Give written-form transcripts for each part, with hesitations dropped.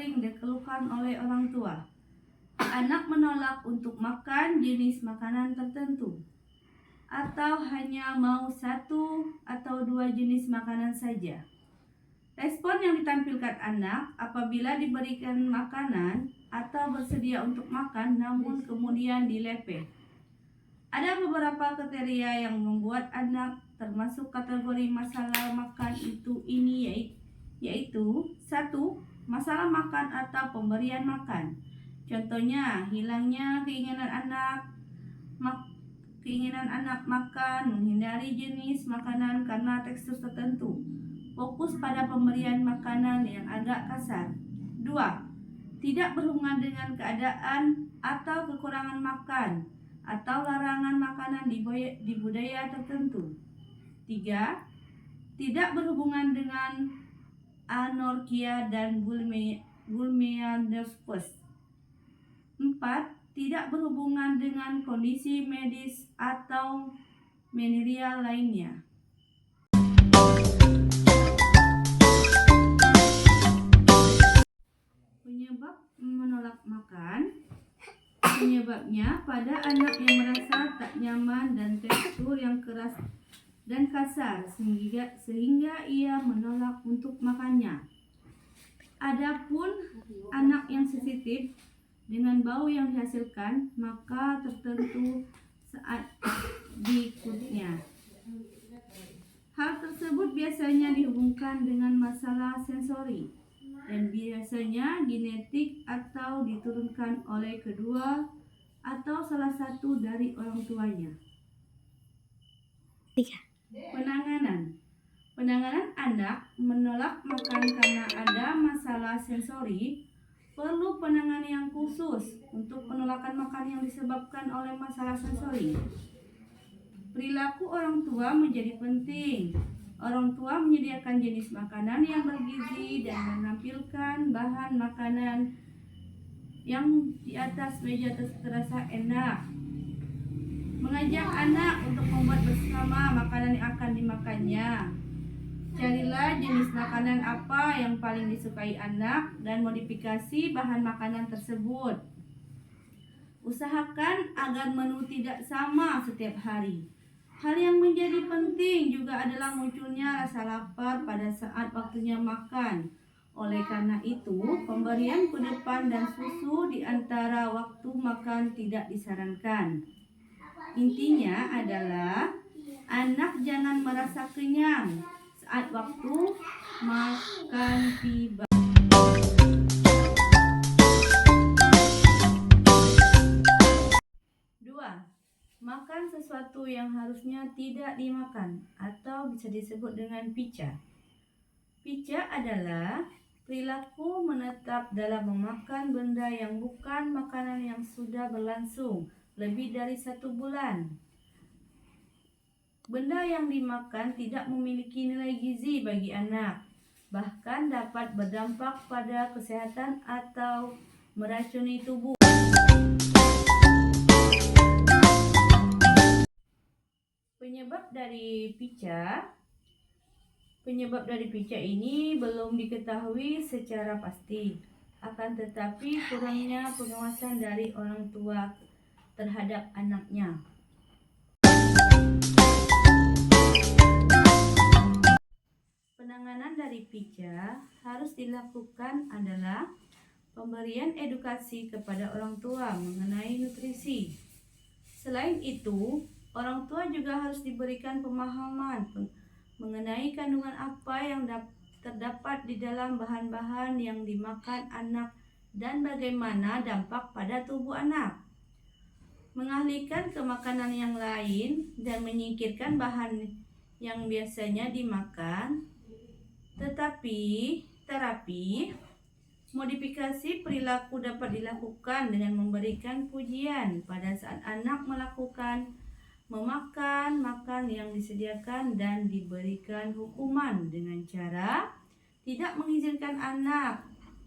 sering dikeluhkan oleh orang tua. Anak menolak untuk makan jenis makanan tertentu, atau hanya mau 1 atau 2 jenis makanan saja. Respon yang ditampilkan anak apabila diberikan makanan atau bersedia untuk makan namun kemudian dilepeh. Ada beberapa kriteria yang membuat anak termasuk kategori masalah makan ini yaitu 1. Masalah makan atau pemberian makan. Contohnya, hilangnya keinginan anak makan, menghindari jenis makanan karena tekstur tertentu, fokus pada pemberian makanan yang agak kasar. 2. Tidak berhubungan dengan keadaan atau kekurangan makan atau larangan makanan di budaya tertentu. 3. Tidak berhubungan dengan anorkia dan bulimia nervous. 4. Tidak berhubungan dengan kondisi medis atau meneria lainnya. Penyebab menolak makan. Penyebabnya pada anak yang merasa tak nyaman dan tekstur yang keras dan kasar sehingga ia menolak untuk makannya. Adapun anak yang sensitif dengan bau yang dihasilkan, maka tertentu saat berikutnya. Hal tersebut biasanya dihubungkan dengan masalah sensori dan biasanya genetik atau diturunkan oleh kedua atau salah satu dari orang tuanya. 3. Penanganan anak menolak makan karena ada masalah sensori perlu penanganan yang khusus untuk penolakan makan yang disebabkan oleh masalah sensori. Perilaku orang tua menjadi penting. Orang tua menyediakan jenis makanan yang bergizi dan menampilkan bahan makanan yang di atas meja terasa enak. Mengajak anak untuk membuat bersama makanan yang akan dimakannya. Carilah jenis makanan apa yang paling disukai anak dan modifikasi bahan makanan tersebut. Usahakan agar menu tidak sama setiap hari. Hal yang menjadi penting juga adalah munculnya rasa lapar pada saat waktunya makan. Oleh karena itu, pemberian kudapan dan susu di antara waktu makan tidak disarankan. Intinya adalah anak jangan merasa kenyang saat waktu makan tiba. 2. Makan sesuatu yang harusnya tidak dimakan atau bisa disebut dengan pica. Pica adalah perilaku menetap dalam memakan benda yang bukan makanan yang sudah berlangsung lebih dari 1 bulan. Benda yang dimakan tidak memiliki nilai gizi bagi anak, bahkan dapat berdampak pada kesehatan atau meracuni tubuh. Penyebab dari pica ini belum diketahui secara pasti, akan tetapi kurangnya pengawasan dari orang tua terhadap anaknya. Penanganan dari pica harus dilakukan adalah pemberian edukasi kepada orang tua mengenai nutrisi. Selain itu, orang tua juga harus diberikan pemahaman mengenai kandungan apa yang terdapat di dalam bahan-bahan yang dimakan anak dan bagaimana dampak pada tubuh anak. Mengalihkan ke makanan yang lain dan menyingkirkan bahan yang biasanya dimakan. Terapi modifikasi perilaku dapat dilakukan dengan memberikan pujian pada saat anak memakan makan yang disediakan dan diberikan hukuman dengan cara tidak mengizinkan anak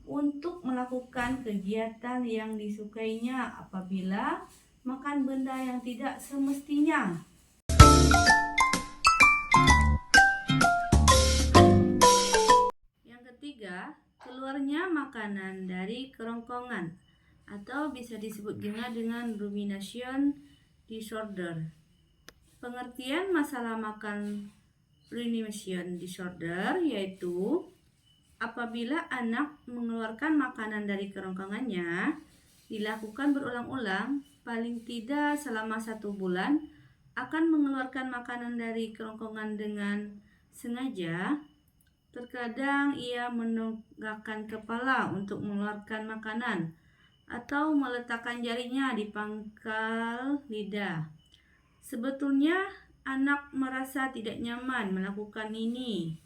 untuk melakukan kegiatan yang disukainya apabila makan benda yang tidak semestinya. Yang ketiga, keluarnya makanan dari kerongkongan atau bisa disebut juga dengan rumination disorder. Pengertian masalah makan rumination disorder yaitu apabila anak mengeluarkan makanan dari kerongkongannya dilakukan berulang-ulang, paling tidak selama 1 bulan, akan mengeluarkan makanan dari kerongkongan dengan sengaja. Terkadang ia menegakkan kepala untuk mengeluarkan makanan atau meletakkan jarinya di pangkal lidah. Sebetulnya anak merasa tidak nyaman melakukan ini,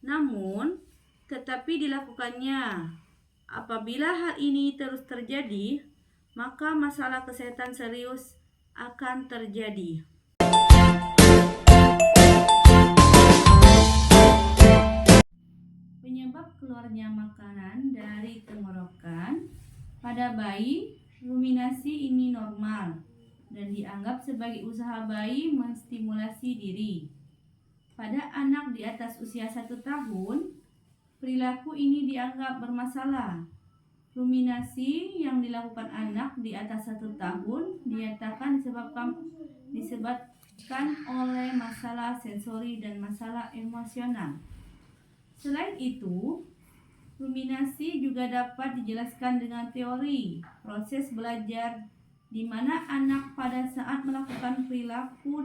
namun tetapi dilakukannya. Apabila hal ini terus terjadi, maka masalah kesehatan serius akan terjadi. Penyebab keluarnya makanan dari tenggorokan pada bayi, ruminasi ini normal dan dianggap sebagai usaha bayi menstimulasi diri. Pada anak di atas usia 1 tahun, perilaku ini dianggap bermasalah. Ruminasi yang dilakukan anak di atas 1 tahun dinyatakan disebabkan oleh masalah sensori dan masalah emosional. Selain itu, ruminasi juga dapat dijelaskan dengan teori proses belajar di mana anak pada saat melakukan perilaku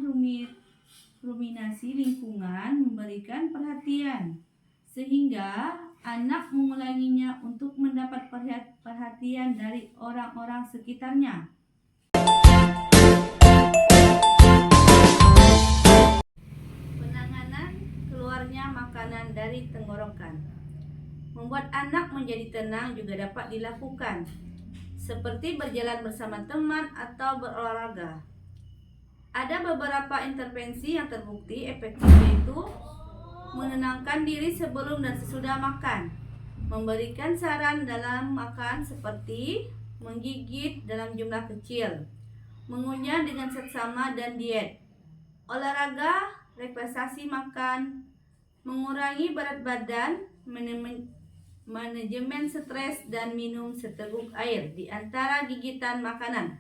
ruminasi lingkungan memberikan perhatian, sehingga anak mengulanginya untuk mendapat perhatian dari orang-orang sekitarnya. Penanganan keluarnya makanan dari tenggorokan. Membuat anak menjadi tenang juga dapat dilakukan, seperti berjalan bersama teman atau berolahraga. Ada beberapa intervensi yang terbukti efektif, yaitu menenangkan diri sebelum dan sesudah makan, memberikan saran dalam makan seperti menggigit dalam jumlah kecil, mengunyah dengan seksama dan diet, olahraga, relaksasi makan, mengurangi berat badan, manajemen stres dan minum seteguk air di antara gigitan makanan.